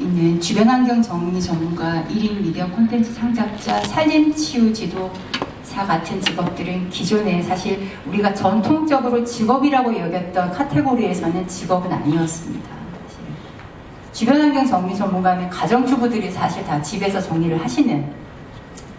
있는 주변환경 정리 전문가, 1인 미디어 콘텐츠 창작자, 산림치유 지도사 같은 직업들은 기존에 사실 우리가 전통적으로 직업이라고 여겼던 카테고리에서는 직업은 아니었습니다. 주변환경 정리 전문가는 가정주부들이 사실 다 집에서 정리를 하시는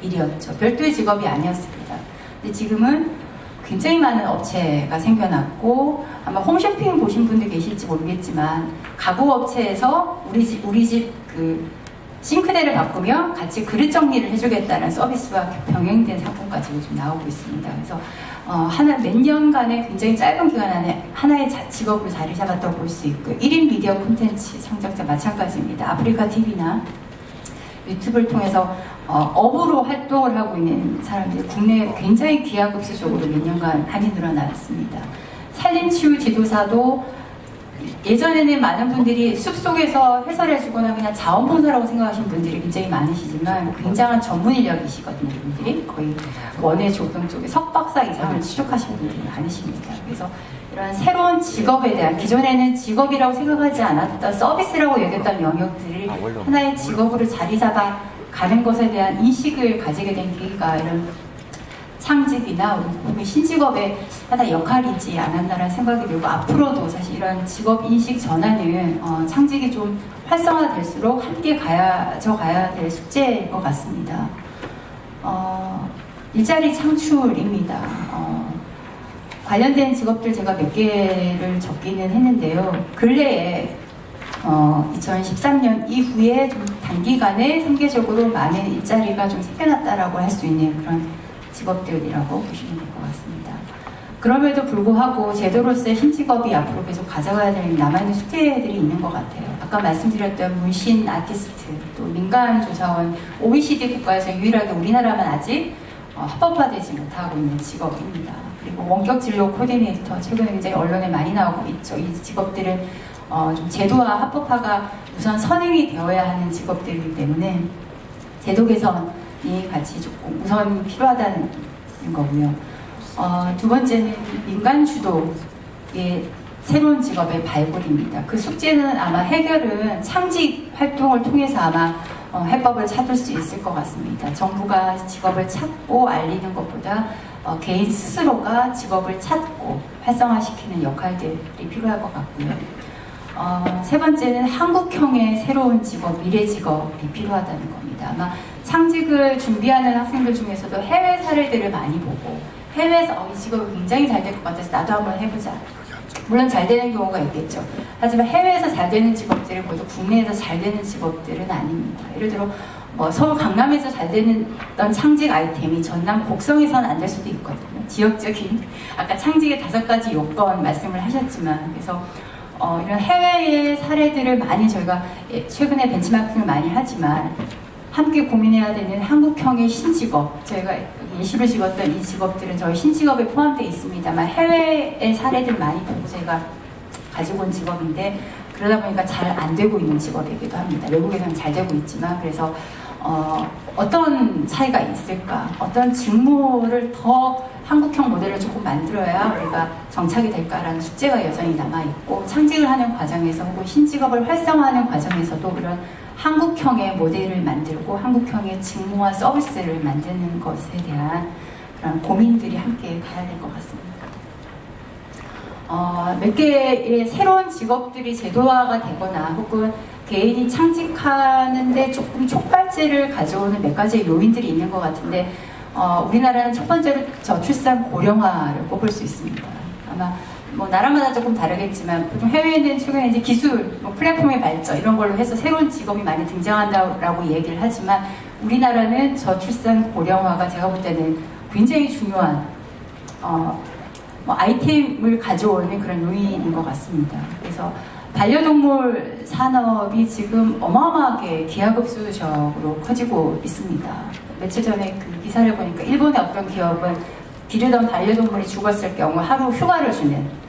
일이었죠. 별도의 직업이 아니었습니다. 근데 지금은 굉장히 많은 업체가 생겨났고, 아마 홈쇼핑 보신 분들 계실지 모르겠지만 가구 업체에서 우리 집 그 싱크대를 바꾸면 같이 그릇 정리를 해주겠다는 서비스와 병행된 상품까지 요즘 나오고 있습니다. 그래서 몇 년간의 굉장히 짧은 기간 안에 하나의 직업으로 자리 잡았다고 볼 수 있고, 1인 미디어 콘텐츠 창작자 마찬가지입니다. 아프리카 TV나 유튜브를 통해서 업으로 활동을 하고 있는 사람들이 국내에 굉장히 기하급수적으로 몇 년간 많이 늘어났습니다. 산림치유 지도사도 예전에는 많은 분들이 숲속에서 해설해주거나 그냥 자원봉사라고 생각하시는 분들이 굉장히 많으시지만 굉장한 전문 인력이시거든요. 분들이 거의 원예 조경 쪽에 석박사 이상을 취득하시는 분들이 많으십니다. 그래서 이런 새로운 직업에 대한, 기존에는 직업이라고 생각하지 않았던 서비스라고 여겼던 영역들이 하나의 직업으로 자리 잡아 가는 것에 대한 인식을 가지게 된 계기가 이런 창직이나 혹은 신직업의 하나 역할이지 않았나라는 생각이 들고, 앞으로도 사실 이런 직업 인식 전환은 창직이 좀 활성화될수록 함께 가야 될 숙제일 것 같습니다. 일자리 창출입니다. 관련된 직업들 제가 몇 개를 적기는 했는데요. 근래에 2013년 이후에 좀 단기간에 상대적으로 많은 일자리가 좀 생겨났다라고 할 수 있는 그런 직업들이라고 보시면 될 것 같습니다. 그럼에도 불구하고 제도로서의 신직업이 앞으로 계속 가져가야 될 남아있는 숙제들이 있는 것 같아요. 아까 말씀드렸던 문신 아티스트, 또 민간조사원, OECD 국가에서 유일하게 우리나라만 아직 합법화되지 못하고 있는 직업입니다. 그리고 원격 진로 코디네이터, 최근에 굉장히 언론에 많이 나오고 있죠. 이 직업들은 좀 제도와 합법화가 우선 선행이 되어야 하는 직업들이기 때문에 제도 개선이 같이 조금 우선 필요하다는 거고요. 두 번째는 민간 주도의 새로운 직업의 발굴입니다. 그 숙제는 아마 해결은 창직 활동을 통해서 아마 해법을 찾을 수 있을 것 같습니다. 정부가 직업을 찾고 알리는 것보다 개인 스스로가 직업을 찾고 활성화시키는 역할들이 필요할 것 같고요. 세 번째는 한국형의 새로운 직업, 미래 직업이 필요하다는 겁니다. 아마 창직을 준비하는 학생들 중에서도 해외 사례들을 많이 보고, 해외에서 이 직업이 굉장히 잘 될 것 같아서 나도 한번 해보자. 물론 잘 되는 경우가 있겠죠. 하지만 해외에서 잘 되는 직업들을 모두 국내에서 잘 되는 직업들은 아닙니다. 예를 들어 서울 강남에서 잘 되는 창직 아이템이 전남 곡성에서는 안 될 수도 있거든요. 지역적인, 아까 창직의 5가지 요건 말씀을 하셨지만, 그래서 이런 해외의 사례들을 많이 저희가 최근에 벤치마킹을 많이 하지만 함께 고민해야 되는 한국형의 신직업, 저희가 예시로 찍었던 이 직업들은 저희 신직업에 포함되어 있습니다만 해외의 사례들 많이 보고 제가 가지고 온 직업인데, 그러다 보니까 잘 안 되고 있는 직업이기도 합니다. 외국에서는 잘 되고 있지만, 그래서 어떤 차이가 있을까, 어떤 직무를 더 한국형 모델을 조금 만들어야 우리가 정착이 될까라는 숙제가 여전히 남아있고, 창직을 하는 과정에서 혹은 신직업을 활성화하는 과정에서도 이런 한국형의 모델을 만들고 한국형의 직무와 서비스를 만드는 것에 대한 그런 고민들이 함께 가야 될 것 같습니다. 몇 개의 새로운 직업들이 제도화가 되거나 혹은 개인이 창직하는데 조금 촉발제를 가져오는 몇 가지의 요인들이 있는 것 같은데, 우리나라는 첫 번째로 저출산 고령화를 꼽을 수 있습니다. 아마 나라마다 조금 다르겠지만 보통 해외에는 최근에 이제 기술, 플랫폼의 발전 이런 걸로 해서 새로운 직업이 많이 등장한다라고 얘기를 하지만, 우리나라는 저출산 고령화가 제가 볼 때는 굉장히 중요한 아이템을 가져오는 그런 요인인 것 같습니다. 그래서 반려동물 산업이 지금 어마어마하게 기하급수적으로 커지고 있습니다. 며칠 전에 그 기사를 보니까 일본의 어떤 기업은 기르던 반려동물이 죽었을 경우 하루 휴가를 주는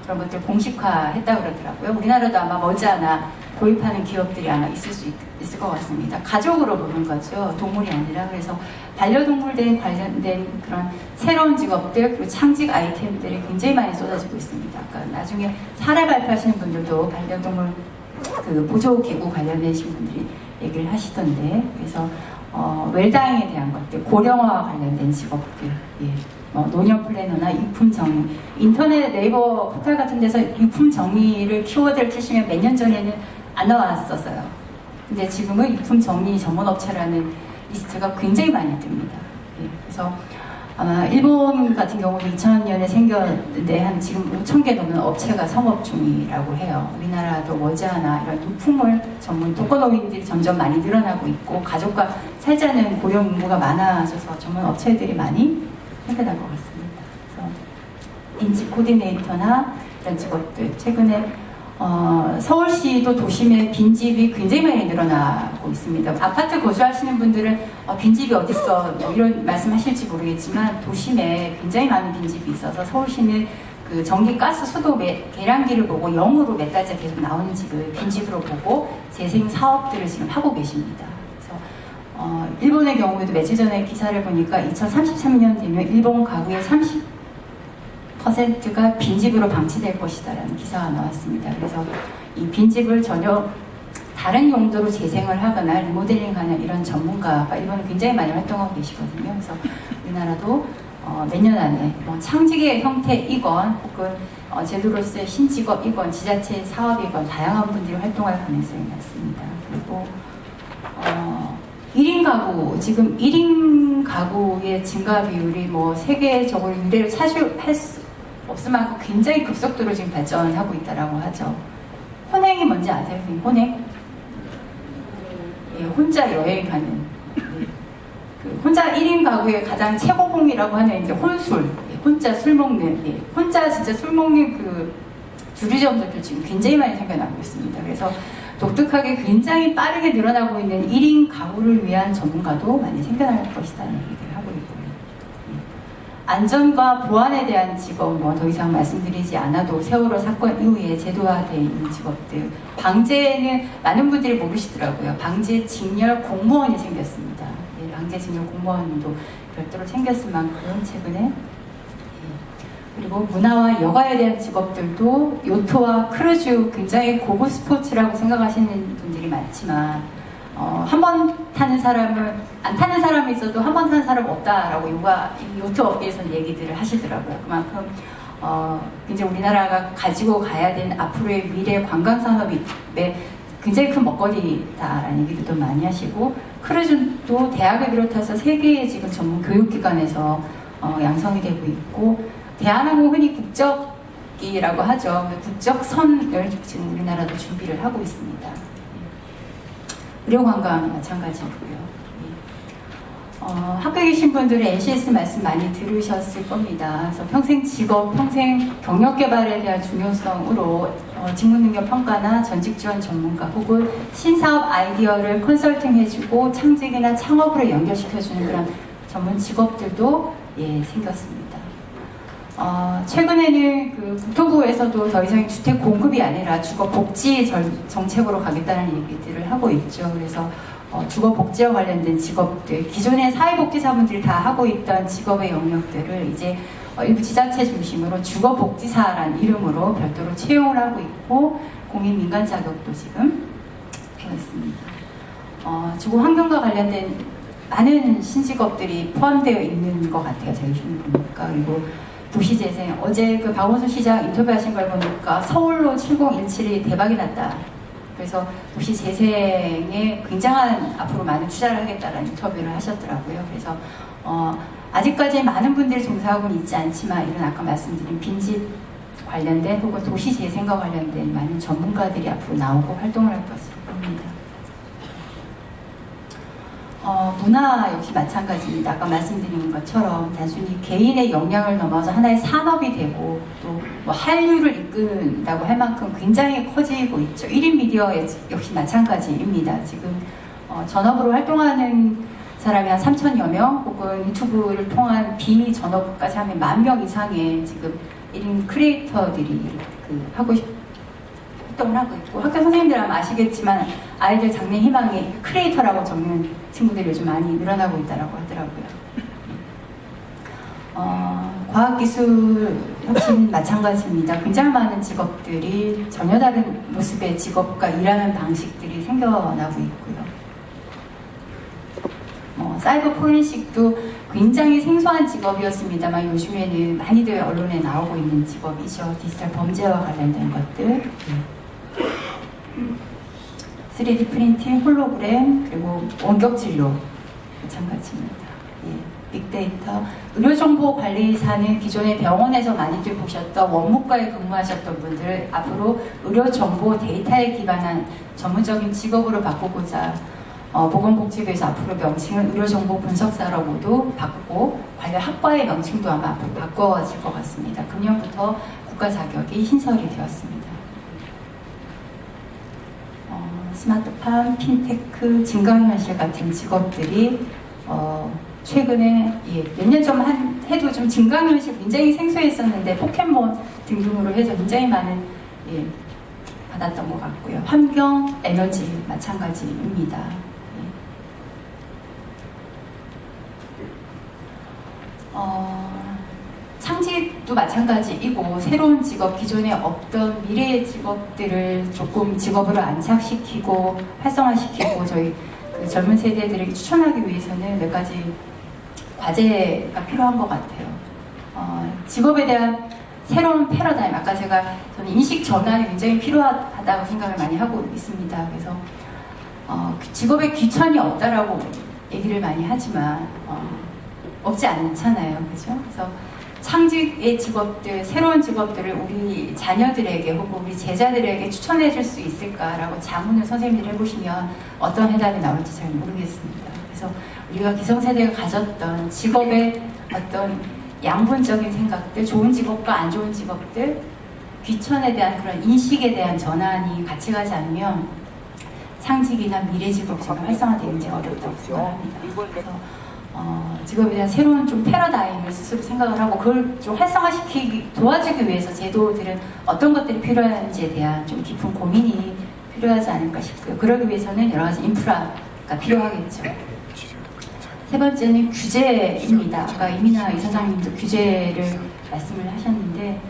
그런 것들 공식화했다고 그러더라고요. 우리나라도 아마 머지않아 도입하는 기업들이 아마 있을 것 같습니다. 가족으로 보는 거죠. 동물이 아니라. 그래서 반려동물들 관련된 그런 새로운 직업들, 그리고 창직 아이템들이 굉장히 많이 쏟아지고 있습니다. 그러니까 나중에 사례 발표하시는 분들도 반려동물 그 보조기구 관련되신 분들이 얘기를 하시던데, 그래서 웰다잉에 대한 것들, 고령화와 관련된 직업들, 예. 노년 플래너나 유품 정리, 인터넷 네이버 포털 같은 데서 유품 정리를 키워드를 치시면 몇 년 전에는 안 나왔었어요. 근데 지금은 유품 정리 전문 업체라는 리스트가 굉장히 많이 뜹니다. 예. 그래서 아마 일본 같은 경우도 2000년에 생겼는데 한 지금 5,000개 넘는 업체가 성업 중이라고 해요. 우리나라도 머지않아 이런 유품을 전문 독거노인들이 점점 많이 늘어나고 있고, 가족과 살자는 고령 인구가 많아져서 전문 업체들이 많이 생겨날 것 같습니다. 그래서 인지 코디네이터나 이런 직업들, 최근에 서울시도 도심에 빈집이 굉장히 많이 늘어나고 있습니다. 아파트 거주하시는 분들은 빈집이 어딨어 뭐 이런 말씀하실지 모르겠지만, 도심에 굉장히 많은 빈집이 있어서 서울시는 그 전기, 가스, 수도 계량기를 보고 0으로 몇 달째 계속 나오는 집을 빈집으로 보고 재생 사업들을 지금 하고 계십니다. 그래서 일본의 경우에도 며칠 전에 기사를 보니까 2033년 되면 일본 가구의 30%가 빈집으로 방치될 것이다라는 기사가 나왔습니다. 그래서 이 빈집을 전혀 다른 용도로 재생을 하거나 리모델링하는 이런 전문가가 일본에 굉장히 많이 활동하고 계시거든요. 그래서 우리나라도 몇 년 안에 창직의 형태이건 혹은 제도로서의 신직업이건 지자체 사업이건 다양한 분들이 활동할 가능성이 많습니다. 그리고 1인 가구, 지금 1인 가구의 증가 비율이 세계적으로 유례를 할 수 없을 만큼 굉장히 급속도로 지금 발전하고 있다고 하죠. 혼행이 뭔지 아세요? 혼행? 예, 혼자 여행 가는. 예. 그 혼자 1인 가구의 가장 최고봉이라고 하는 이제 혼술, 예, 혼자 술 먹는, 예, 혼자 진짜 술 먹는 그 주류점들도 지금 굉장히 많이 생겨나고 있습니다. 그래서 독특하게 굉장히 빠르게 늘어나고 있는 1인 가구를 위한 전문가도 많이 생겨날 것이라는 얘기를 하고 있고요. 안전과 보안에 대한 직업, 더 이상 말씀드리지 않아도 세월호 사건 이후에 제도화되어 있는 직업들. 방제는 많은 분들이 모르시더라고요. 방제 직렬 공무원이 생겼습니다. 예, 방제 직렬 공무원도 별도로 생겼을 만큼 최근에. 그리고 문화와 여가에 대한 직업들도 요트와 크루즈, 굉장히 고급 스포츠라고 생각하시는 분들이 많지만 한 번 타는 사람은, 안 타는 사람이 있어도 한 번 타는 사람 없다라고 요트 업계에서는 얘기들을 하시더라고요. 그만큼 굉장히 우리나라가 가지고 가야 되는 앞으로의 미래 관광산업이 굉장히 큰 먹거리다라는 얘기들도 많이 하시고, 크루즈도 대학을 비롯해서 세계의 지금 전문 교육기관에서 양성이 되고 있고, 대한항공 흔히 국적이라고 하죠. 국적선을 지금 우리나라도 준비를 하고 있습니다. 의료관광 마찬가지고요. 학교에 계신 분들은 NCS 말씀 많이 들으셨을 겁니다. 그래서 평생 직업, 평생 경력 개발에 대한 중요성으로 직무능력 평가나 전직 지원 전문가 혹은 신사업 아이디어를 컨설팅해주고 창직이나 창업으로 연결시켜주는 그런 전문 직업들도 생겼습니다. 최근에는 그 국토부에서도 더 이상 주택 공급이 아니라 주거 복지 정책으로 가겠다는 얘기들을 하고 있죠. 그래서 주거 복지와 관련된 직업들, 기존의 사회복지사분들이 다 하고 있던 직업의 영역들을 이제 일부 지자체 중심으로 주거복지사라는 이름으로 별도로 채용을 하고 있고, 공인 민간 자격도 지금 되어 있습니다. 주거 환경과 관련된 많은 신직업들이 포함되어 있는 것 같아요. 저희 신문 보니까. 그리고 도시재생, 어제 그 박원순 시장 인터뷰하신 걸 보니까 서울로 7017이 대박이 났다. 그래서 도시재생에 굉장한 앞으로 많은 투자를 하겠다라는 인터뷰를 하셨더라고요. 그래서 아직까지 많은 분들이 종사하고는 있지 않지만, 이런 아까 말씀드린 빈집 관련된 혹은 도시재생과 관련된 많은 전문가들이 앞으로 나오고 활동을 할 것으로 봅니다. 문화 역시 마찬가지입니다. 아까 말씀드린 것처럼 단순히 개인의 역량을 넘어서 하나의 산업이 되고 또 한류를 이끈다고 할 만큼 굉장히 커지고 있죠. 1인 미디어 역시 마찬가지입니다. 지금 전업으로 활동하는 사람이 한 3,000여 명, 혹은 유튜브를 통한 비전업까지 하면 10,000명 이상의 지금 1인 크리에이터들이 활동을 하고 있고, 학교 선생님들 아마 아시겠지만 아이들 장래 희망이 크리에이터라고 적는 친구들이 요즘 많이 늘어나고 있다고 하더라고요. 과학기술 역시 마찬가지입니다. 굉장히 많은 직업들이 전혀 다른 모습의 직업과 일하는 방식들이 생겨나고 있고요. 사이버 포렌식도 굉장히 생소한 직업이었습니다만 요즘에는 많이들 언론에 나오고 있는 직업이죠. 디지털 범죄와 관련된 것들. 3D 프린팅, 홀로그램, 그리고 원격 진료 마찬가지입니다. 빅데이터, 의료정보관리사는 기존의 병원에서 많이들 보셨던 원무과에 근무하셨던 분들을 앞으로 의료정보 데이터에 기반한 전문적인 직업으로 바꾸고자 보건복지부에서 앞으로 명칭을 의료정보 분석사라고도 바꾸고 관련 학과의 명칭도 아마 앞으로 바꿔질 것 같습니다. 금년부터 국가 자격이 신설이 되었습니다. 스마트팜, 핀테크, 증강현실 같은 직업들이 최근에 몇 년 전 해도 좀 증강현실 굉장히 생소했었는데 포켓몬 등등으로 해서 굉장히 많은 받았던 것 같고요. 환경, 에너지 마찬가지입니다. 창직도 마찬가지이고 새로운 직업, 기존에 없던 미래의 직업들을 조금 직업으로 안착시키고 활성화시키고 저희 그 젊은 세대들에게 추천하기 위해서는 몇 가지 과제가 필요한 것 같아요. 직업에 대한 새로운 패러다임, 아까 저는 인식 전환이 굉장히 필요하다고 생각을 많이 하고 있습니다. 그래서 직업에 귀천이 없다라고 얘기를 많이 하지만 없지 않잖아요, 그죠? 그래서 창직의 직업들, 새로운 직업들을 우리 자녀들에게 혹은 우리 제자들에게 추천해 줄 수 있을까라고 자문을 선생님들이 해보시면 어떤 해답이 나올지 잘 모르겠습니다. 그래서 우리가 기성세대가 가졌던 직업의 어떤 양분적인 생각들, 좋은 직업과 안 좋은 직업들, 귀천에 대한 그런 인식에 대한 전환이 같이 가지 않으면 창직이나 미래 직업이 활성화되는지 어렵다고 생각합니다. 그래서 직업에 대한 새로운 좀 패러다임을 스스로 생각을 하고 그걸 좀 활성화시키기 도와주기 위해서 제도들은 어떤 것들이 필요한지에 대한 좀 깊은 고민이 필요하지 않을까 싶고요. 그러기 위해서는 여러 가지 인프라가 필요하겠죠. 세 번째는 규제입니다. 아까 이민아 이사장님도 규제를 말씀을 하셨는데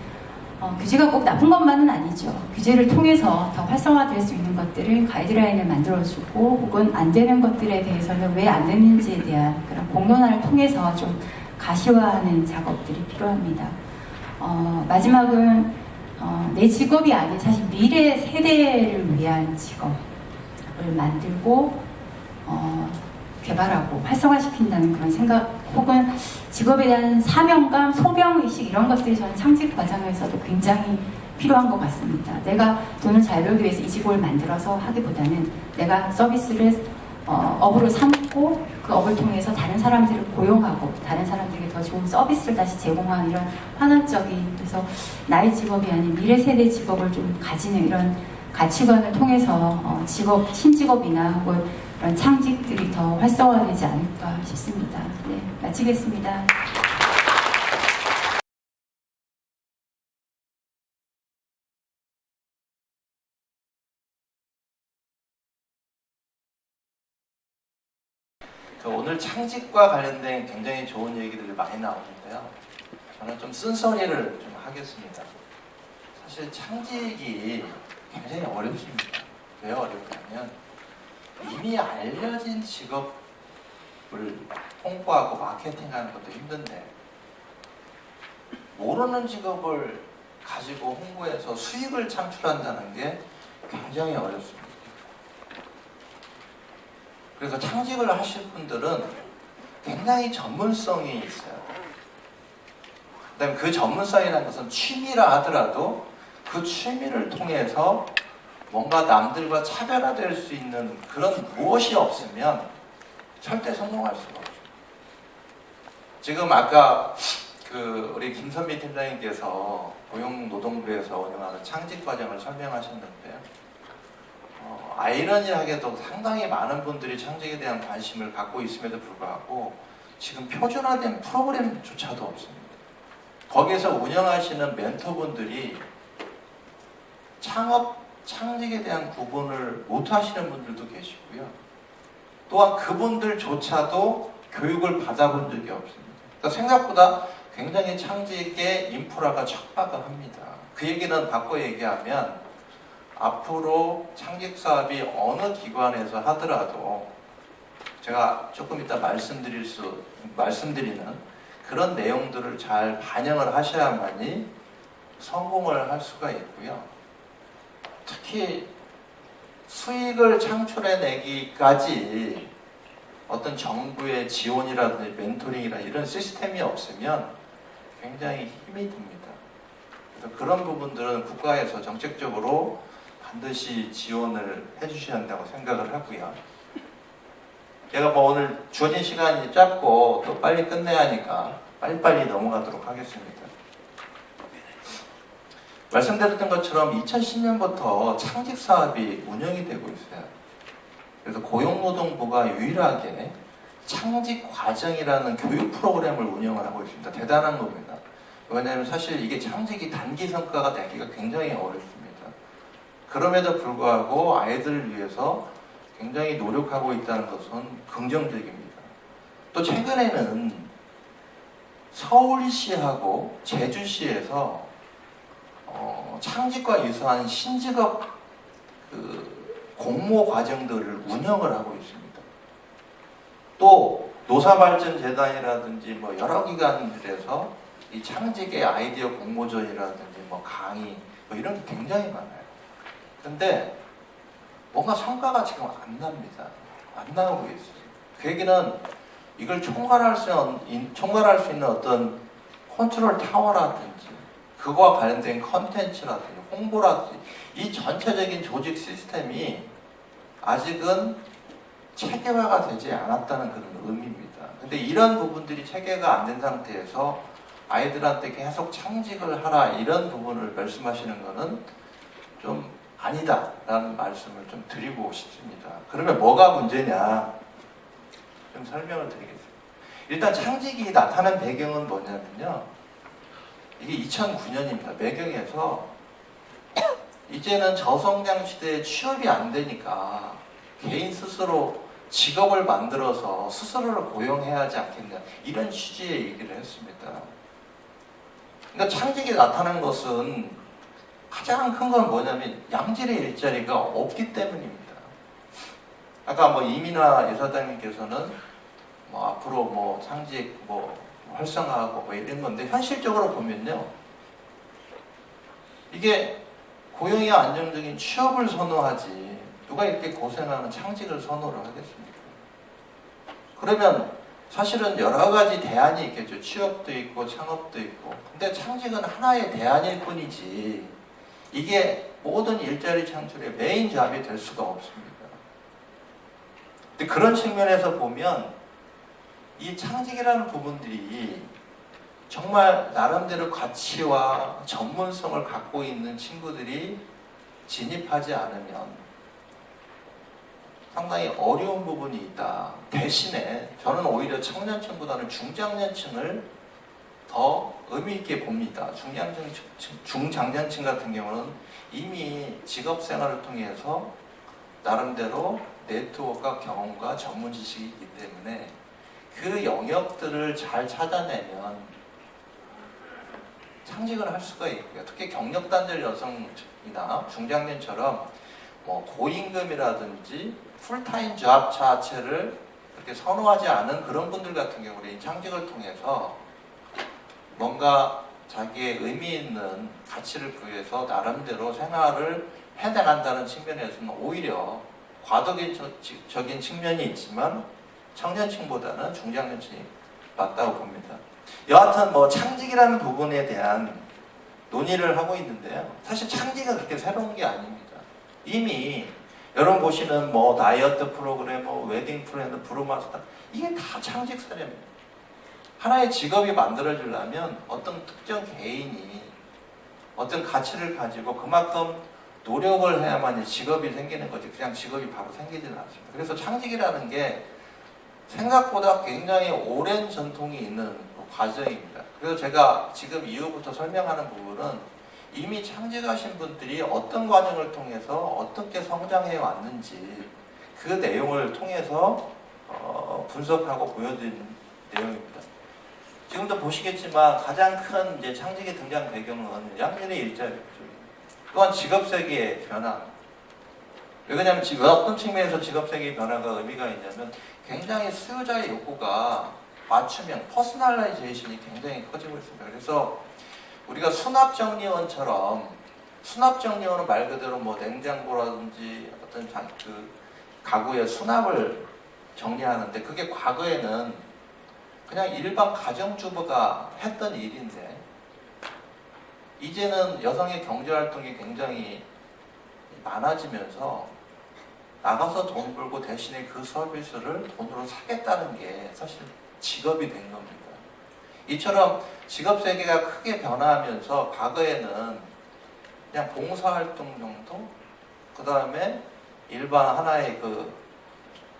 규제가 꼭 나쁜 것만은 아니죠. 규제를 통해서 더 활성화될 수 있는 것들을 가이드라인을 만들어주고 혹은 안 되는 것들에 대해서는 왜 안 되는지에 대한 그런 공론화를 통해서 좀 가시화하는 작업들이 필요합니다. 마지막은 내 직업이 아닌 사실 미래 세대를 위한 직업을 만들고 개발하고 활성화시킨다는 그런 생각 혹은 직업에 대한 사명감, 소명의식 이런 것들이 저는 창직 과정에서도 굉장히 필요한 것 같습니다. 내가 돈을 잘 벌기 위해서 이 직업을 만들어서 하기보다는 내가 서비스를 업으로 삼고 그 업을 통해서 다른 사람들을 고용하고 다른 사람들에게 더 좋은 서비스를 다시 제공하는 이런 환원적인 그래서 나의 직업이 아닌 미래 세대 직업을 좀 가지는 이런 가치관을 통해서 신직업이나 혹은 그런 창직들이 더 활성화되지 않을까 싶습니다. 네, 마치겠습니다. 오늘 창직과 관련된 굉장히 좋은 얘기들이 많이 나오는데요. 저는 좀 쓴소리를 좀 하겠습니다. 사실 창직이 굉장히 어렵습니다. 왜 어렵냐면 이미 알려진 직업을 홍보하고 마케팅하는 것도 힘든데 모르는 직업을 가지고 홍보해서 수익을 창출한다는 게 굉장히 어렵습니다. 그래서 창직을 하실 분들은 굉장히 전문성이 있어요. 그다음에 그 전문성이라는 것은 취미라 하더라도 그 취미를 통해서 뭔가 남들과 차별화될 수 있는 그런 무엇이 없으면 절대 성공할 수가 없어요. 지금 아까 우리 김선미 팀장님께서 고용노동부에서 운영하는 창직 과정을 설명하셨는데요. 아이러니하게도 상당히 많은 분들이 창직에 대한 관심을 갖고 있음에도 불구하고 지금 표준화된 프로그램조차도 없습니다. 거기에서 운영하시는 멘토분들이 창직에 대한 구분을 못하시는 분들도 계시고요. 또한 그분들조차도 교육을 받아본 적이 없습니다. 그러니까 생각보다 굉장히 창직의 인프라가 척박을 합니다. 그 얘기는 바꿔 얘기하면 앞으로 창직 사업이 어느 기관에서 하더라도 제가 조금 이따 말씀드리는 그런 내용들을 잘 반영을 하셔야만이 성공을 할 수가 있고요. 특히 수익을 창출해내기까지 어떤 정부의 지원이라든지 멘토링이나 이런 시스템이 없으면 굉장히 힘이 듭니다. 그래서 그런 부분들은 국가에서 정책적으로 반드시 지원을 해주셔야 한다고 생각을 하고요. 제가 뭐 오늘 주어진 시간이 짧고 또 빨리 끝내야 하니까 빨리빨리 넘어가도록 하겠습니다. 말씀드렸던 것처럼 2010년부터 창직 사업이 운영이 되고 있어요. 그래서 고용노동부가 유일하게 창직 과정이라는 교육 프로그램을 운영을 하고 있습니다. 대단한 겁니다. 왜냐하면 사실 이게 창직이 단기 성과가 내기가 굉장히 어렵습니다. 그럼에도 불구하고 아이들을 위해서 굉장히 노력하고 있다는 것은 긍정적입니다. 또 최근에는 서울시하고 제주시에서 창직과 유사한 신직업 공모 과정들을 운영을 하고 있습니다. 또 노사발전재단이라든지 뭐 여러 기관들에서 이 창직의 아이디어 공모전이라든지 뭐 강의 뭐 이런 게 굉장히 많아요. 근데 뭔가 성과가 지금 안 납니다. 안 나오고 있어요. 그 얘기는 이걸 총괄할 수 있는 어떤 컨트롤 타워라든지 그거와 관련된 컨텐츠라든지 홍보라든지 이 전체적인 조직 시스템이 아직은 체계화가 되지 않았다는 그런 의미입니다. 근데 이런 부분들이 체계가 안 된 상태에서 아이들한테 계속 창직을 하라 이런 부분을 말씀하시는 거는 좀 아니다라는 말씀을 좀 드리고 싶습니다. 그러면 뭐가 문제냐? 좀 설명을 드리겠습니다. 일단 창직이 나타난 배경은 뭐냐면요. 이게 2009년입니다. 매경에서 이제는 저성장 시대에 취업이 안 되니까 개인 스스로 직업을 만들어서 스스로를 고용해야 하지 않겠냐 이런 취지의 얘기를 했습니다. 그러니까 창직이 나타난 것은 가장 큰 건 뭐냐면 양질의 일자리가 없기 때문입니다. 아까 뭐 이민아 이사장님께서는 뭐 앞으로 뭐 창직 뭐 활성화하고 뭐 이런 건데 현실적으로 보면요. 이게 고용이 안정적인 취업을 선호하지 누가 이렇게 고생하는 창직을 선호를 하겠습니까? 그러면 사실은 여러 가지 대안이 있겠죠. 취업도 있고 창업도 있고. 근데 창직은 하나의 대안일 뿐이지 이게 모든 일자리 창출의 메인 잡이 될 수가 없습니다. 근데 그런 측면에서 보면 이 창직이라는 부분들이 정말 나름대로 가치와 전문성을 갖고 있는 친구들이 진입하지 않으면 상당히 어려운 부분이 있다. 대신에 저는 오히려 청년층보다는 중장년층을 더 의미 있게 봅니다. 중장년층 같은 경우는 이미 직업생활을 통해서 나름대로 네트워크와 경험과 전문 지식이 있기 때문에 그 영역들을 잘 찾아내면 창직을 할 수가 있고요. 특히 경력단절 여성이나 중장년처럼 뭐 고임금이라든지 풀타임 잡 자체를 그렇게 선호하지 않은 그런 분들 같은 경우는 창직을 통해서 뭔가 자기의 의미 있는 가치를 부여해서 나름대로 생활을 해나간다는 측면에서는 오히려 과도기적인 측면이 있지만 청년층보다는 중장년층이 맞다고 봅니다. 여하튼 뭐 창직이라는 부분에 대한 논의를 하고 있는데요. 사실 창직은 그렇게 새로운 게 아닙니다. 이미 여러분 보시는 뭐 다이어트 프로그램, 뭐 웨딩 플래너, 브루마스터 이게 다 창직 사례입니다. 하나의 직업이 만들어지려면 어떤 특정 개인이 어떤 가치를 가지고 그만큼 노력을 해야만 직업이 생기는 거지 그냥 직업이 바로 생기지는 않습니다. 그래서 창직이라는 게 생각보다 굉장히 오랜 전통이 있는 과정입니다. 그래서 제가 지금 이후부터 설명하는 부분은 이미 창직하신 분들이 어떤 과정을 통해서 어떻게 성장해 왔는지 그 내용을 통해서 분석하고 보여드리는 내용입니다. 지금도 보시겠지만 가장 큰 이제 창직의 등장 배경은 양질의 일자리 구조, 또한 직업 세계의 변화. 왜냐하면 지금 어떤 측면에서 직업 세계의 변화가 의미가 있냐면 굉장히 수요자의 욕구가 맞춤형, 퍼스널라이제이션이 굉장히 커지고 있습니다. 그래서 우리가 수납정리원처럼, 수납정리원은 말 그대로 뭐 냉장고라든지 어떤 그 가구의 수납을 정리하는데, 그게 과거에는 그냥 일반 가정주부가 했던 일인데 이제는 여성의 경제활동이 굉장히 많아지면서 나가서 돈 벌고 대신에 그 서비스를 돈으로 사겠다는 게 사실 직업이 된 겁니다. 이처럼 직업 세계가 크게 변화하면서 과거에는 그냥 봉사활동 정도, 그 다음에 일반 하나의 그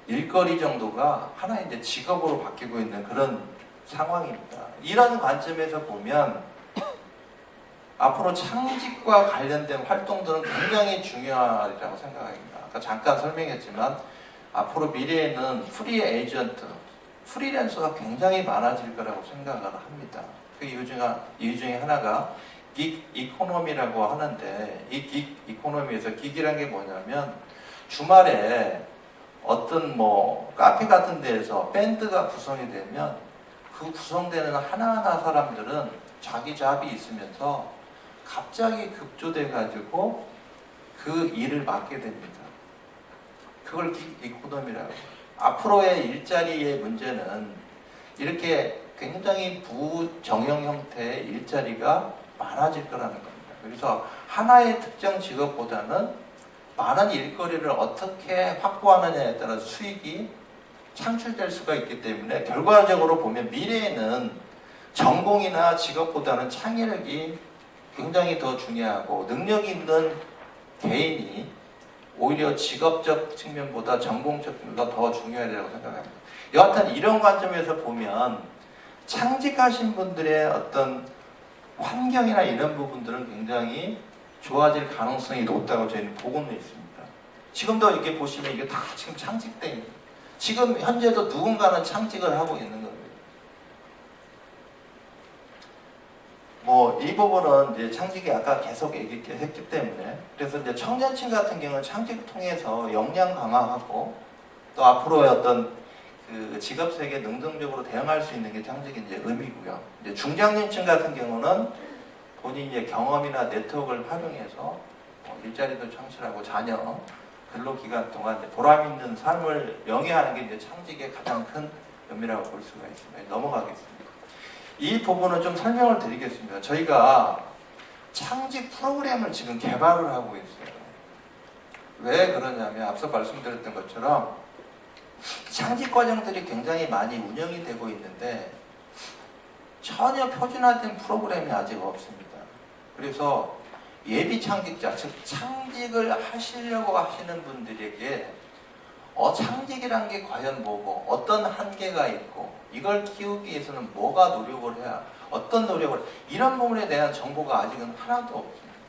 일거리 정도가 하나의 이제 직업으로 바뀌고 있는 그런 상황입니다. 이런 관점에서 보면 앞으로 창직과 관련된 활동들은 굉장히 중요하리라고 생각합니다. 아까 잠깐 설명했지만 앞으로 미래에는 프리 에이전트, 프리랜서가 굉장히 많아질 거라고 생각을 합니다. 그 이유 중에 하나가 긱 이코노미라고 하는데, 이 긱 이코노미에서 긱이란 게 뭐냐면 주말에 어떤 뭐 카페 같은 데에서 밴드가 구성이 되면 그 구성되는 하나하나 사람들은 자기 잡이 있으면서 갑자기 급조돼 가지고 그 일을 맡게 됩니다. 그걸 긱 이코노미라고. 앞으로의 일자리의 문제는 이렇게 굉장히 부정형 형태의 일자리가 많아질 거라는 겁니다. 그래서 하나의 특정 직업보다는 많은 일거리를 어떻게 확보하느냐에 따라서 수익이 창출될 수가 있기 때문에 결과적으로 보면 미래에는 전공이나 직업보다는 창의력이 굉장히 더 중요하고, 능력 있는 개인이 오히려 직업적 측면보다 전공적 측면보다 더 중요하다고 생각합니다. 여하튼 이런 관점에서 보면 창직하신 분들의 어떤 환경이나 이런 부분들은 굉장히 좋아질 가능성이 높다고 저희는 보고는 있습니다. 지금도 이렇게 보시면 이게 다 지금 창직돼, 지금 현재도 누군가는 창직을 하고 있는 겁니다. 뭐 이 부분은 이제 창직이 아까 계속 얘기했기 때문에, 그래서 이제 청년층 같은 경우는 창직을 통해서 역량 강화하고 또 앞으로의 어떤 그 직업 세계에 능동적으로 대응할 수 있는 게 창직의 이제 의미고요. 이제 중장년층 같은 경우는 본인의 경험이나 네트워크를 활용해서 일자리도 창출하고 자녀 근로기간 동안 보람 있는 삶을 영위하는 게 이제 창직의 가장 큰 의미라고 볼 수가 있습니다. 넘어가겠습니다. 이 부분은 좀 설명을 드리겠습니다. 저희가 창직 프로그램을 지금 개발을 하고 있어요. 왜 그러냐면 앞서 말씀드렸던 것처럼 창직 과정들이 굉장히 많이 운영이 되고 있는데 전혀 표준화된 프로그램이 아직 없습니다. 그래서 예비 창직자, 즉 창직을 하시려고 하시는 분들에게 창직이란 게 과연 뭐고 어떤 한계가 있고 이걸 키우기 위해서는 뭐가 노력을 해야, 어떤 노력을, 이런 부분에 대한 정보가 아직은 하나도 없습니다.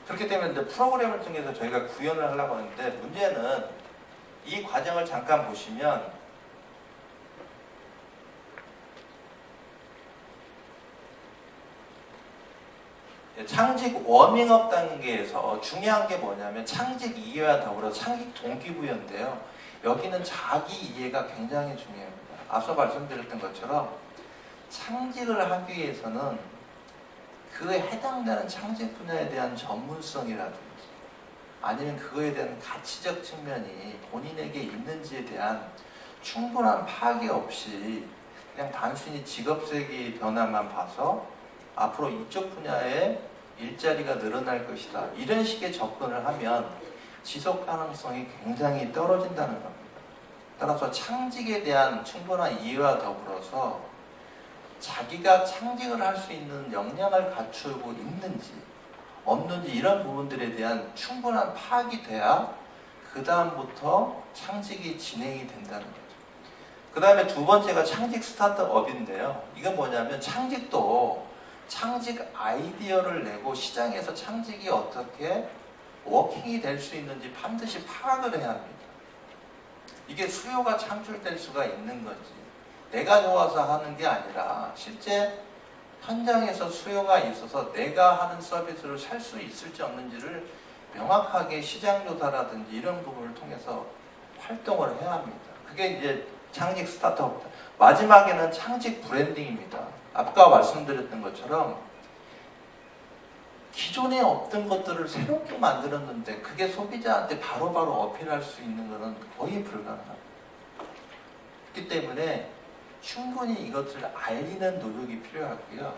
그렇기 때문에 이제 프로그램을 통해서 저희가 구현을 하려고 하는데, 문제는 이 과정을 잠깐 보시면 창직 워밍업 단계에서 중요한 게 뭐냐면 창직 이해와 더불어 창직 동기부여인데요. 여기는 자기 이해가 굉장히 중요합니다. 앞서 말씀드렸던 것처럼 창직을 하기 위해서는 그에 해당되는 창직 분야에 대한 전문성이라든지 아니면 그거에 대한 가치적 측면이 본인에게 있는지에 대한 충분한 파악이 없이 그냥 단순히 직업세계의 변화만 봐서 앞으로 이쪽 분야에 일자리가 늘어날 것이다, 이런 식의 접근을 하면 지속 가능성이 굉장히 떨어진다는 겁니다. 따라서 창직에 대한 충분한 이해와 더불어서 자기가 창직을 할 수 있는 역량을 갖추고 있는지 없는지 이런 부분들에 대한 충분한 파악이 돼야 그 다음부터 창직이 진행이 된다는 거죠. 그 다음에 두 번째가 창직 스타트업인데요. 이건 뭐냐면 창직도 창직 아이디어를 내고 시장에서 창직이 어떻게 워킹이 될 수 있는지 반드시 파악을 해야 합니다. 이게 수요가 창출될 수가 있는 건지, 내가 좋아서 하는 게 아니라 실제 현장에서 수요가 있어서 내가 하는 서비스를 살 수 있을지 없는지를 명확하게 시장조사라든지 이런 부분을 통해서 활동을 해야 합니다. 그게 이제 창직 스타트업. 마지막에는 창직 브랜딩입니다. 아까 말씀드렸던 것처럼 기존에 없던 것들을 새롭게 만들었는데 그게 소비자한테 바로바로 어필할 수 있는 것은 거의 불가능합니다. 그렇기 때문에 충분히 이것을 알리는 노력이 필요하고요.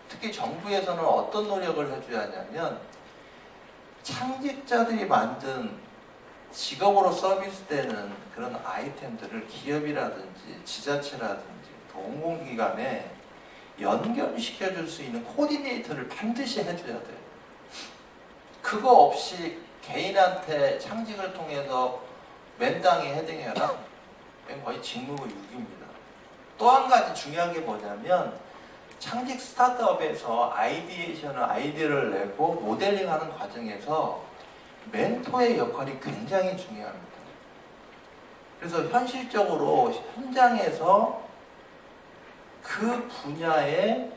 특히 정부에서는 어떤 노력을 해줘야 하냐면 창직자들이 만든 직업으로 서비스되는 그런 아이템들을 기업이라든지 지자체라든지 공공기관에 연결시켜줄 수 있는 코디네이터를 반드시 해줘야 돼요. 그거 없이 개인한테 창직을 통해서 맨땅에 헤딩해라? 이건 거의 직무유기입니다. 또 한 가지 중요한 게 뭐냐면 창직 스타트업에서 아이디어를 내고 모델링하는 과정에서 멘토의 역할이 굉장히 중요합니다. 그래서 현실적으로 현장에서 그 분야에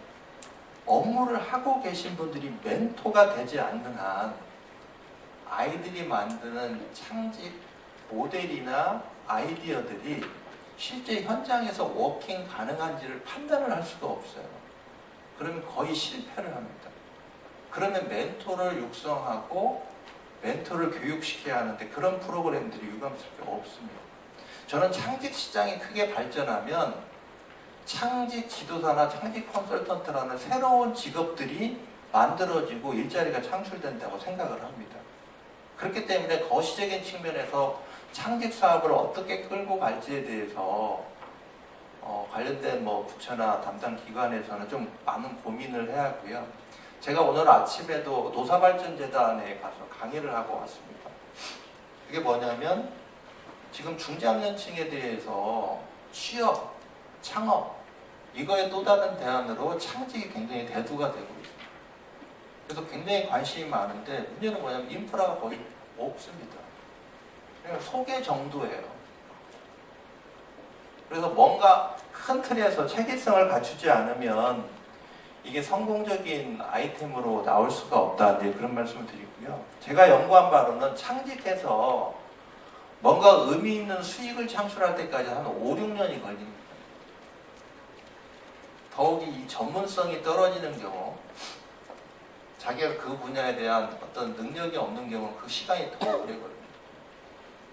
업무를 하고 계신 분들이 멘토가 되지 않는 한 아이들이 만드는 창직 모델이나 아이디어들이 실제 현장에서 워킹 가능한지를 판단을 할 수가 없어요. 그러면 거의 실패를 합니다. 그러면 멘토를 육성하고 멘토를 교육시켜야 하는데 그런 프로그램들이 유감스럽게 없습니다. 저는 창직 시장이 크게 발전하면 창직 지도사나 창직 컨설턴트라는 새로운 직업들이 만들어지고 일자리가 창출된다고 생각을 합니다. 그렇기 때문에 거시적인 측면에서 창직 사업을 어떻게 끌고 갈지에 대해서 관련된 부처나 담당 기관에서는 좀 많은 고민을 해야 하고요. 제가 오늘 아침에도 노사발전재단에 가서 강의를 하고 왔습니다. 그게 뭐냐면 지금 중장년층에 대해서 취업, 창업 이거에 또 다른 대안으로 창직이 굉장히 대두가 되고 있습니다. 그래서 굉장히 관심이 많은데 문제는 뭐냐면 인프라가 거의 없습니다. 그냥 소개 정도예요. 그래서 뭔가 큰 틀에서 체계성을 갖추지 않으면 이게 성공적인 아이템으로 나올 수가 없다. 네, 그런 말씀을 드리고요. 제가 연구한 바로는 창직해서 뭔가 의미 있는 수익을 창출할 때까지 한 5, 6년이 걸립니다. 더욱이 이 전문성이 떨어지는 경우 자기가 그 분야에 대한 어떤 능력이 없는 경우는 그 시간이 더 오래 걸립니다.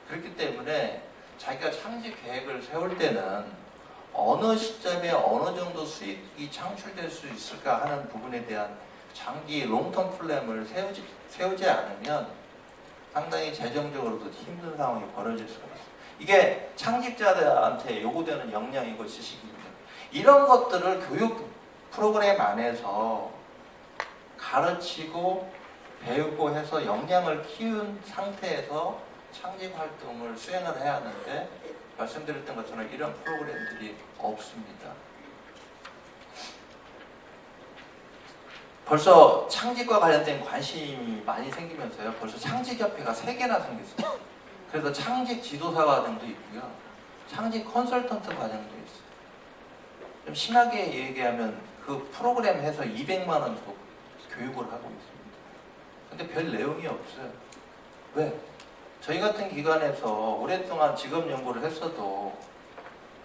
그렇기 때문에 자기가 창직 계획을 세울 때는 어느 시점에 어느 정도 수익이 창출될 수 있을까 하는 부분에 대한 장기 롱텀 플랜을 세우지 않으면 상당히 재정적으로도 힘든 상황이 벌어질 수가 있습니다. 이게 창직자들한테 요구되는 역량이고 지식입니다. 이런 것들을 교육 프로그램 안에서 가르치고 배우고 해서 역량을 키운 상태에서 창직 활동을 수행을 해야 하는데 말씀드렸던 것처럼 이런 프로그램들이 없습니다. 벌써 창직과 관련된 관심이 많이 생기면서요. 벌써 창직협회가 3개나 생겼어요. 그래서 창직 지도사 과정도 있고요. 창직 컨설턴트 과정도 있어요. 좀 심하게 얘기하면 그 프로그램 해서 200만 원 주고 교육을 하고 있습니다. 근데 별 내용이 없어요. 왜? 저희 같은 기관에서 오랫동안 직업 연구를 했어도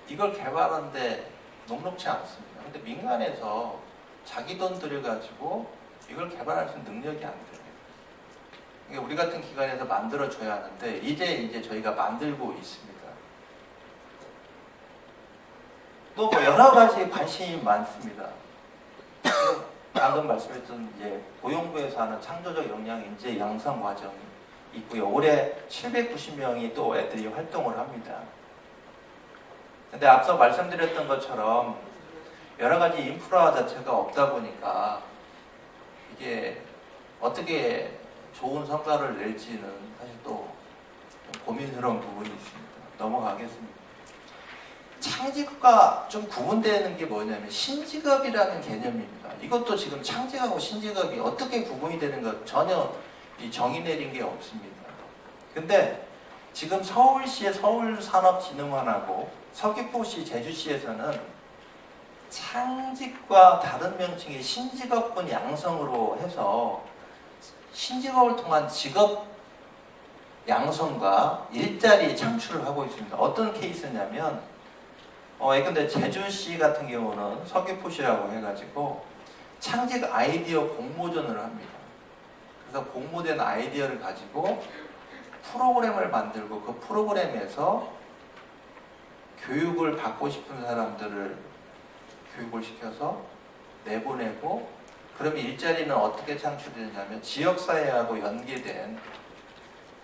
이걸 개발하는데 녹록치 않습니다. 근데 민간에서 자기 돈 들여가지고 이걸 개발할 수 있는 능력이 안 돼요. 그러니까 우리 같은 기관에서 만들어줘야 하는데 이제 저희가 만들고 있습니다. 또 여러 가지 관심이 많습니다. 방금 말씀했던 이제 고용부에서 하는 창조적 역량 인재 양성 과정이 있고요. 올해 790명이 또 애들이 활동을 합니다. 근데 앞서 말씀드렸던 것처럼 여러 가지 인프라 자체가 없다 보니까 이게 어떻게 좋은 성과를 낼지는 사실 또 고민스러운 부분이 있습니다. 넘어가겠습니다. 창직과 좀 구분되는 게 뭐냐면 신직업이라는 개념입니다. 이것도 지금 창직하고 신직업이 어떻게 구분이 되는 것 전혀 이 정의 내린 게 없습니다. 근데 지금 서울시의 서울산업진흥원하고 서귀포시 제주시에서는 창직과 다른 명칭의 신직업군 양성으로 해서 신직업을 통한 직업 양성과 일자리 창출을 하고 있습니다. 어떤 케이스냐면 예컨대 제주시 같은 경우는 서귀포시라고 해가지고 창직 아이디어 공모전을 합니다. 그래서 공모된 아이디어를 가지고 프로그램을 만들고 그 프로그램에서 교육을 받고 싶은 사람들을 교육을 시켜서 내보내고, 그러면 일자리는 어떻게 창출되냐면 지역사회하고 연계된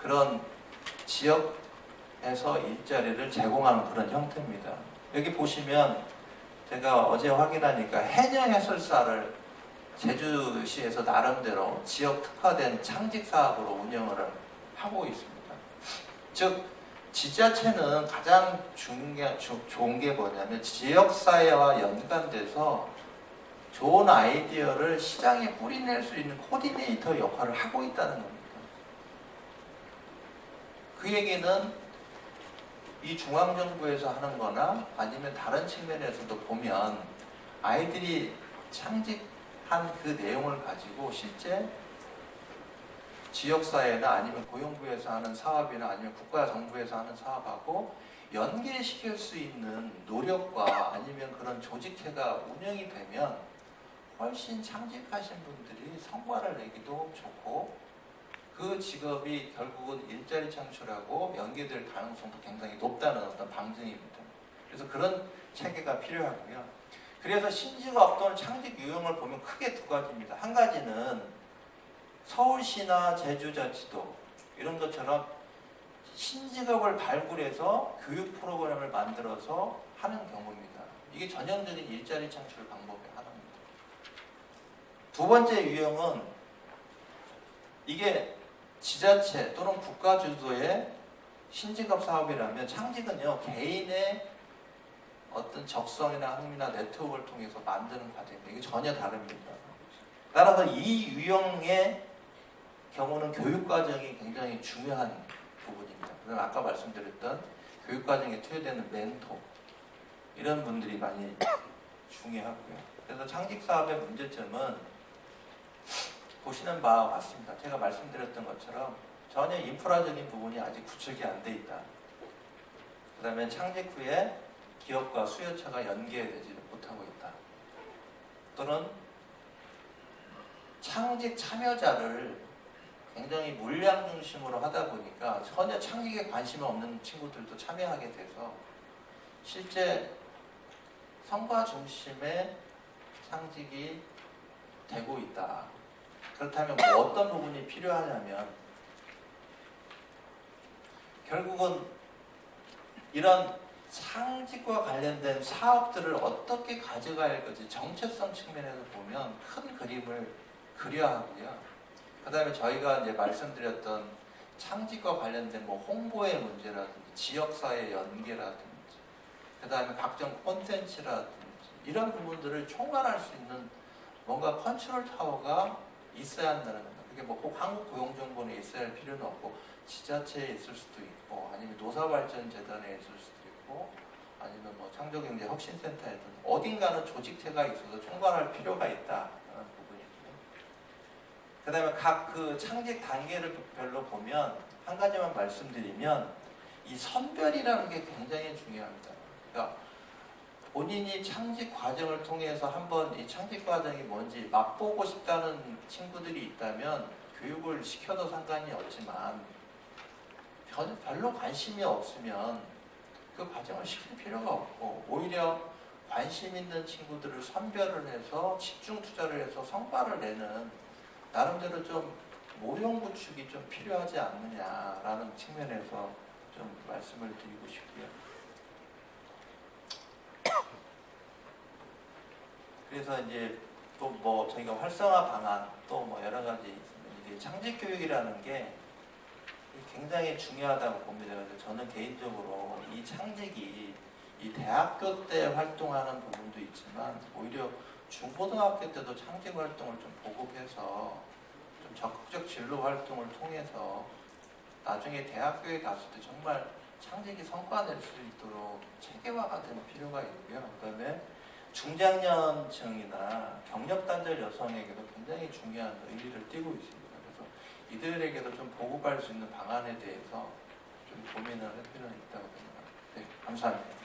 그런 지역에서 일자리를 제공하는 그런 형태입니다. 여기 보시면 제가 어제 확인하니까 해녀 해설사를 제주시에서 나름대로 지역 특화된 창직 사업으로 운영을 하고 있습니다. 즉 지자체는 가장 좋은 게 뭐냐면 지역사회와 연관돼서 좋은 아이디어를 시장에 뿌리낼 수 있는 코디네이터 역할을 하고 있다는 겁니다. 그 얘기는 이 중앙정부에서 하는 거나 아니면 다른 측면에서도 보면 아이들이 창직한 그 내용을 가지고 실제 지역사회나 아니면 고용부에서 하는 사업이나 아니면 국가 정부에서 하는 사업하고 연계시킬 수 있는 노력과 아니면 그런 조직체가 운영이 되면 훨씬 창직하신 분들이 성과를 내기도 좋고 그 직업이 결국은 일자리 창출하고 연계될 가능성도 굉장히 높다는 어떤 방증입니다. 그래서 그런 체계가 필요하고요. 그래서 신직업 또는 창직 유형을 보면 크게 두 가지입니다. 한 가지는 서울시나 제주자치도 이런 것처럼 신직업을 발굴해서 교육 프로그램을 만들어서 하는 경우입니다. 이게 전형적인 일자리 창출 방법의 하나입니다. 두 번째 유형은 이게 지자체 또는 국가 주도의 신직업 사업이라면 창직은요 개인의 어떤 적성이나 흥미나 네트워크를 통해서 만드는 과정입니다. 이게 전혀 다릅니다. 따라서 이 유형의 경우는 교육과정이 굉장히 중요한 부분입니다. 그럼 아까 말씀드렸던 교육과정에 투여되는 멘토 이런 분들이 많이 중요하고요. 그래서 창직사업의 문제점은 보시는 바와 같습니다. 제가 말씀드렸던 것처럼 전혀 인프라적인 부분이 아직 구축이 안 돼 있다. 그 다음에 창직 후에 기업과 수요처가 연계되지 못하고 있다. 또는 창직 참여자를 굉장히 물량 중심으로 하다 보니까 전혀 창직에 관심이 없는 친구들도 참여하게 돼서 실제 성과 중심의 창직이 되고 있다. 그렇다면 뭐 어떤 부분이 필요하냐면 결국은 이런 창직과 관련된 사업들을 어떻게 가져갈 것인지 정체성 측면에서 보면 큰 그림을 그려야 하고요. 그 다음에 저희가 이제 말씀드렸던 창직과 관련된 뭐 홍보의 문제라든지 지역사회 연계라든지 그 다음에 각종 콘텐츠라든지 이런 부분들을 총괄할 수 있는 뭔가 컨트롤 타워가 있어야 한다는 겁니다. 그게 뭐 꼭 한국고용정보원에 있어야 할 필요는 없고 지자체에 있을 수도 있고 아니면 노사발전재단에 있을 수도 있고 아니면 뭐 창조경제혁신센터에든 어딘가는 조직체가 있어서 총괄할 필요가 있다는 부분이고요. 그 다음에 각 그 창직 단계를 별로 보면 한 가지만 말씀드리면 이 선별이라는 게 굉장히 중요합니다. 그러니까 본인이 창직 과정을 통해서 한번 이 창직 과정이 뭔지 맛보고 싶다는 친구들이 있다면 교육을 시켜도 상관이 없지만 별로 관심이 없으면 그 과정을 시킬 필요가 없고 오히려 관심 있는 친구들을 선별을 해서 집중 투자를 해서 성과를 내는 나름대로 좀 모형 구축이 좀 필요하지 않느냐라는 측면에서 좀 말씀을 드리고 싶고요. 그래서 이제 또 뭐 저희가 활성화 방안 또 뭐 여러 가지 있습니다. 이게 창직 교육이라는 게 굉장히 중요하다고 봅니다. 그래서 저는 개인적으로 이 창직이 이 대학교 때 활동하는 부분도 있지만 오히려 중고등학교 때도 창직 활동을 좀 보급해서 좀 적극적 진로 활동을 통해서 나중에 대학교에 갔을 때 정말 창직이 성과낼 수 있도록 체계화가 될 필요가 있고요. 그다음에 중장년층이나 경력단절 여성에게도 굉장히 중요한 의미를 띠고 있습니다. 그래서 이들에게도 좀 보급할 수 있는 방안에 대해서 좀 고민을 할 필요는 있다고 생각합니다. 네, 감사합니다.